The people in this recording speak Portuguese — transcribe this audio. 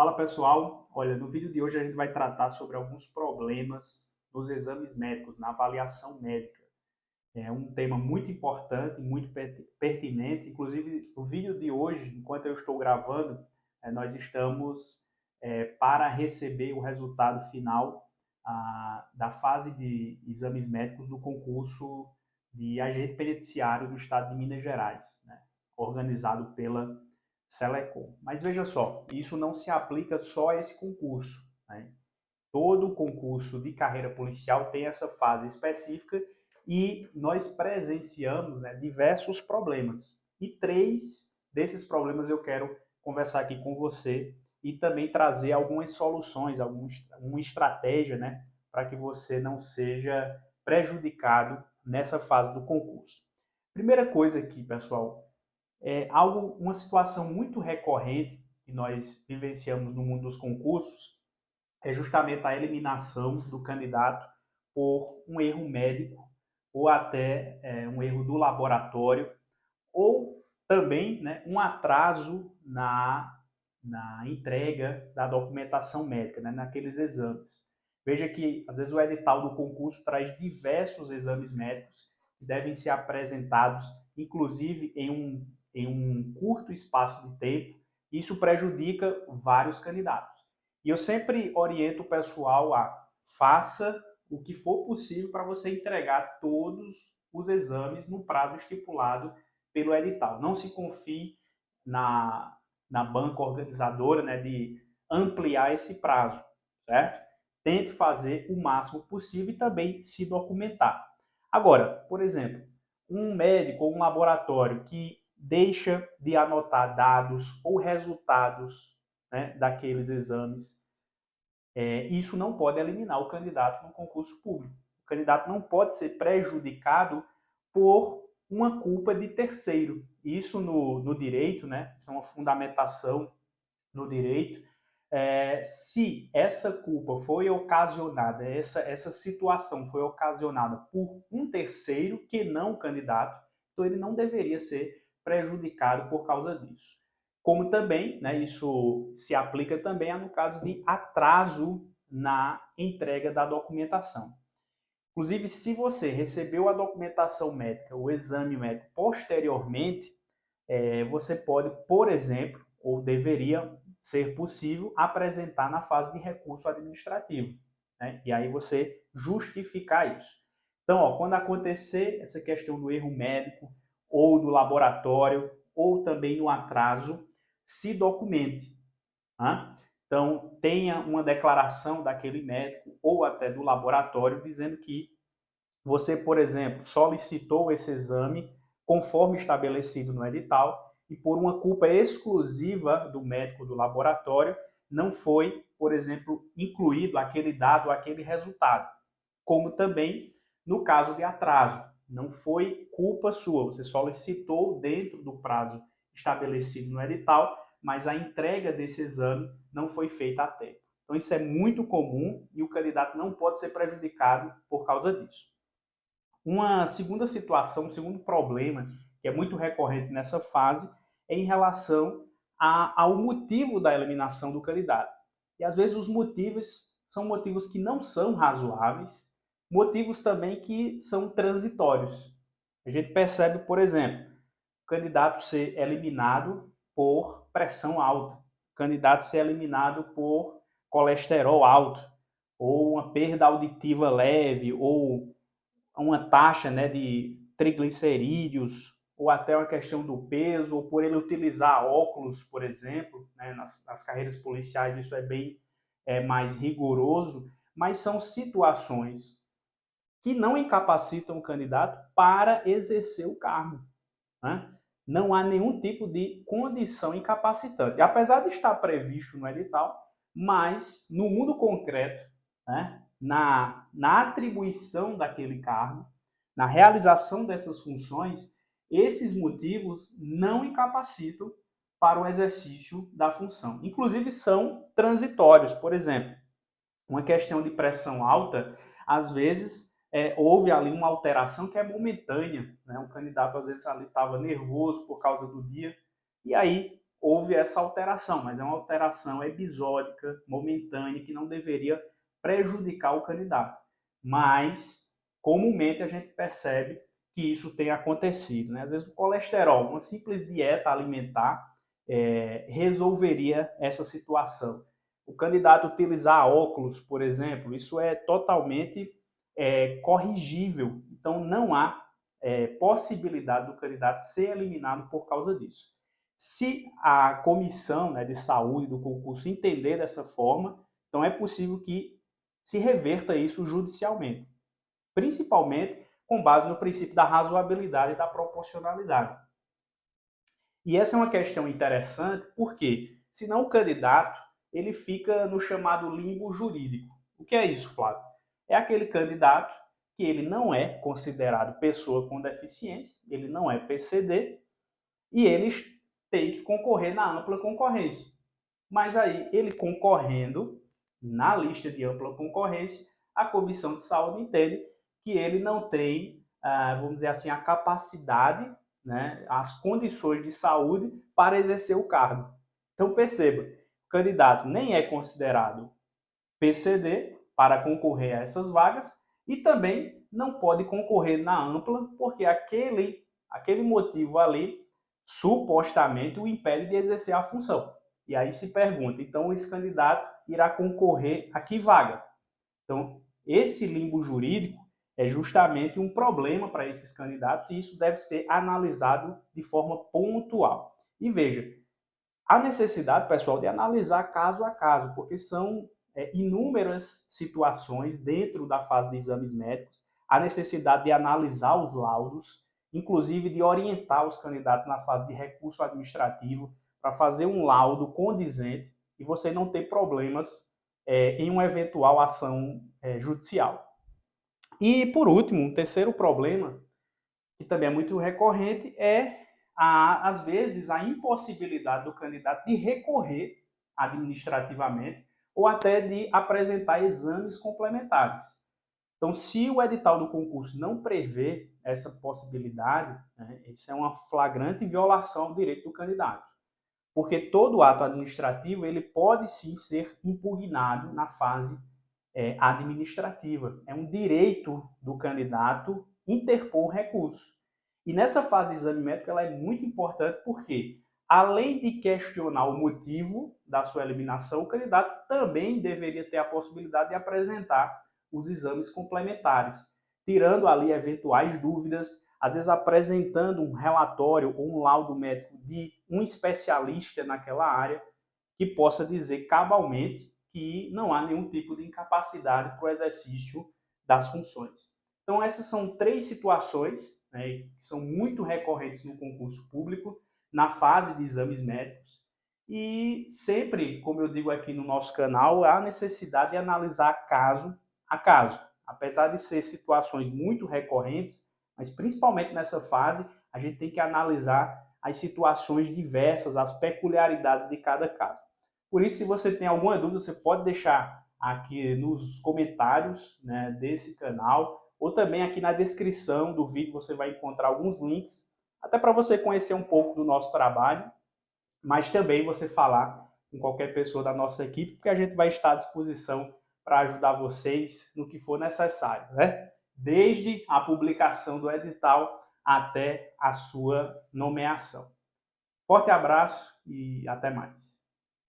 Fala pessoal, olha, no vídeo de hoje a gente vai tratar sobre alguns problemas nos exames médicos, na avaliação médica. É um tema muito importante, muito pertinente. Inclusive, o vídeo de hoje, enquanto eu estou gravando, nós estamos para receber o resultado final da fase de exames médicos do concurso de agente penitenciário do estado de Minas Gerais, né, organizado pela Selecom. Mas veja só, isso não se aplica só a esse concurso, né? Todo concurso de carreira policial tem essa fase específica e nós presenciamos, né, diversos problemas. E três desses problemas eu quero conversar aqui com você e também trazer algumas soluções, uma estratégia, né, para que você não seja prejudicado nessa fase do concurso. Primeira coisa aqui, pessoal, uma situação muito recorrente que nós vivenciamos no mundo dos concursos é justamente a eliminação do candidato por um erro médico ou até um erro do laboratório ou também, né, um atraso na entrega da documentação médica, né, naqueles exames. Veja que, às vezes, o edital do concurso traz diversos exames médicos que devem ser apresentados, inclusive em um curto espaço de tempo. Isso prejudica vários candidatos. E eu sempre oriento o pessoal a faça o que for possível para você entregar todos os exames no prazo estipulado pelo edital. Não se confie na banca organizadora, né, de ampliar esse prazo, certo? Tente fazer o máximo possível e também se documentar. Agora, por exemplo, um médico ou um laboratório que deixa de anotar dados ou resultados, né, daqueles exames, isso não pode eliminar o candidato no concurso público. O candidato não pode ser prejudicado por uma culpa de terceiro. Isso no direito, né? Isso é uma fundamentação no direito. Se essa culpa foi ocasionada, essa situação foi ocasionada por um terceiro que não o candidato, então ele não deveria ser prejudicado por causa disso. Como também, né, isso se aplica também no caso de atraso na entrega da documentação. Inclusive, se você recebeu a documentação médica, o exame médico posteriormente, você pode, por exemplo, ou deveria ser possível, apresentar na fase de recurso administrativo, né? E aí você justificar isso. Então, ó, quando acontecer essa questão do erro médico, ou do laboratório, ou também no atraso, se documente. Né? Então, tenha uma declaração daquele médico ou até do laboratório dizendo que você, por exemplo, solicitou esse exame conforme estabelecido no edital e por uma culpa exclusiva do médico do laboratório não foi, por exemplo, incluído aquele dado, aquele resultado. Como também no caso de atraso, não foi culpa sua, você solicitou dentro do prazo estabelecido no edital, mas a entrega desse exame não foi feita a tempo. Então isso é muito comum e o candidato não pode ser prejudicado por causa disso. Uma segunda situação, um segundo problema, que é muito recorrente nessa fase, é em relação ao motivo da eliminação do candidato. E às vezes os motivos são motivos que não são razoáveis, motivos também que são transitórios. A gente percebe, por exemplo, o candidato ser eliminado por pressão alta, o candidato ser eliminado por colesterol alto, ou uma perda auditiva leve, ou uma taxa, né, de triglicerídeos, ou até uma questão do peso, ou por ele utilizar óculos, por exemplo, né, nas carreiras policiais isso é bem mais rigoroso, mas são situações que não incapacitam o candidato para exercer o cargo. Né? Não há nenhum tipo de condição incapacitante, apesar de estar previsto no edital, mas no mundo concreto, né, na atribuição daquele cargo, na realização dessas funções, esses motivos não incapacitam para o exercício da função. Inclusive são transitórios. Por exemplo, uma questão de pressão alta, às vezes houve ali uma alteração que é momentânea. Né? Um candidato às vezes ali estava nervoso por causa do dia, e aí houve essa alteração, mas é uma alteração episódica, momentânea, que não deveria prejudicar o candidato. Mas, comumente, a gente percebe que isso tem acontecido, né? Às vezes o colesterol, uma simples dieta alimentar, resolveria essa situação. O candidato utilizar óculos, por exemplo, isso é totalmente corrigível. Então, não há possibilidade do candidato ser eliminado por causa disso. Se a comissão, né, de saúde do concurso entender dessa forma, então é possível que se reverta isso judicialmente, principalmente com base no princípio da razoabilidade e da proporcionalidade. E essa é uma questão interessante, porque senão o candidato ele fica no chamado limbo jurídico. O que é isso, Flávio? É aquele candidato que ele não é considerado pessoa com deficiência, ele não é PCD, e ele tem que concorrer na ampla concorrência. Mas aí, ele concorrendo na lista de ampla concorrência, a Comissão de Saúde entende que ele não tem, vamos dizer assim, a capacidade, né, as condições de saúde para exercer o cargo. Então, perceba, o candidato nem é considerado PCD para concorrer a essas vagas e também não pode concorrer na ampla porque aquele motivo ali supostamente o impede de exercer a função. E aí se pergunta, então esse candidato irá concorrer a que vaga? Então, esse limbo jurídico é justamente um problema para esses candidatos e isso deve ser analisado de forma pontual. E veja, há necessidade, pessoal, de analisar caso a caso, porque são inúmeras situações dentro da fase de exames médicos, há necessidade de analisar os laudos, inclusive de orientar os candidatos na fase de recurso administrativo para fazer um laudo condizente e você não ter problemas em uma eventual ação judicial. E, por último, um terceiro problema, que também é muito recorrente, é, às vezes, a impossibilidade do candidato de recorrer administrativamente ou até de apresentar exames complementares. Então, se o edital do concurso não prevê essa possibilidade, né, isso é uma flagrante violação ao direito do candidato. Porque todo ato administrativo ele pode sim ser impugnado na fase administrativa. É um direito do candidato interpor recurso. E nessa fase de exame médico ela é muito importante porque, além de questionar o motivo da sua eliminação, o candidato também deveria ter a possibilidade de apresentar os exames complementares, tirando ali eventuais dúvidas, às vezes apresentando um relatório ou um laudo médico de um especialista naquela área que possa dizer cabalmente que não há nenhum tipo de incapacidade para o exercício das funções. Então essas são três situações, né, que são muito recorrentes no concurso público, na fase de exames médicos, e sempre, como eu digo aqui no nosso canal, há necessidade de analisar caso a caso. Apesar de ser situações muito recorrentes, mas principalmente nessa fase, a gente tem que analisar as situações diversas, as peculiaridades de cada caso. Por isso, se você tem alguma dúvida, você pode deixar aqui nos comentários, né, desse canal, ou também aqui na descrição do vídeo você vai encontrar alguns links, até para você conhecer um pouco do nosso trabalho, mas também você falar com qualquer pessoa da nossa equipe, porque a gente vai estar à disposição para ajudar vocês no que for necessário, né? Desde a publicação do edital até a sua nomeação. Forte abraço e até mais.